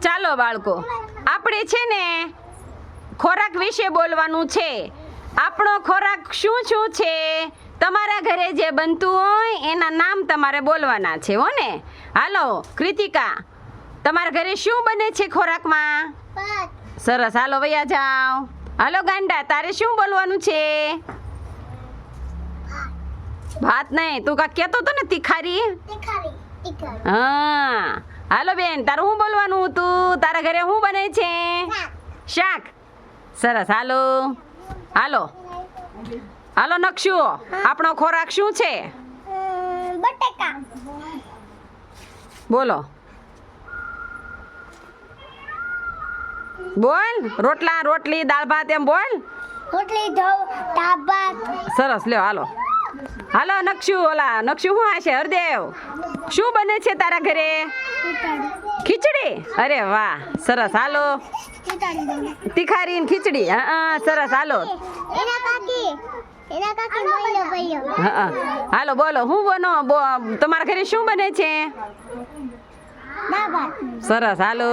ચાલો બાળકો, આપણે છે ને ખોરાક વિશે બોલવાનું છે. આપણો ખોરાક શું શું છે? તમારા ઘરે જે બનતું હોય એના નામ તમારે બોલવાના છે હો ને. હાલો કૃતિકા, તમારા ઘરે શું બને છે ખોરાકમાં? સરસ, હાલો વૈયા જાઓ. હાલો ગાંડા, તારે શું બોલવાનું છે? ભાત નહીં, તું કાંઈક કહેતો હતો ને તીખારી? હા, હાલો બેન, તારું શું બોલવાનું હતું? તારા ઘરે શું બને છે? શાક. સરસ, હાલો હાલો હાલો નકશુ, આપણો ખોરાક શું છે? બટેકા. બોલો, બોલ. રોટલા, રોટલી, દાળ ભાત એમ બોલ. રોટલી, દાળ ભાત. સરસ, લ્યો હાલો હાલો નકશુ. ઓલા નકશુ શું હશે? હરદેવ, શું બને છે તારા ઘરે? ખીચડી. અરે વાહ, સરસ, હાલો. તીખારી ને ખીચડી. હા સરસ, હાલો. હા હાલો બોલો, હું બનો તમારા ઘરે શું બને છે? સરસ, હાલો.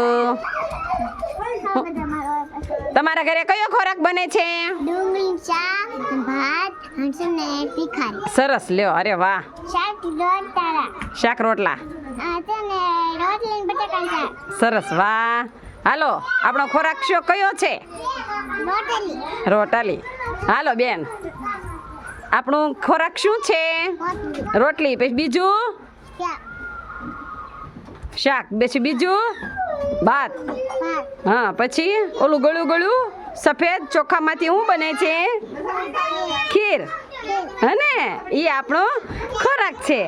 તમારા ઘરે કયો ખોરાક બને છે? ડુંગળી શાક, ભાત અને તીખારી. સરસ, લ્યો. અરે વાહ, શાક રોટલા. શાક રોટલા. અને રોટલી બટેકા શાક. સરસ, વાહ. હાલો, આપણો ખોરાક શું કયો છે? રોટલી. રોટલી. હાલો બેન, આપણું ખોરાક શું છે? રોટલી. પછી બીજું શાક. પછી બીજું ભાત. હા, પછી ઓલું ગળું ગળું સફેદ ચોખામાંથી શું બને છે? ખીર. હે ને, એ આપણો ખોરાક છે.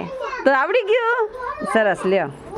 તો આવડી ગયું? સરસ, લ્યો.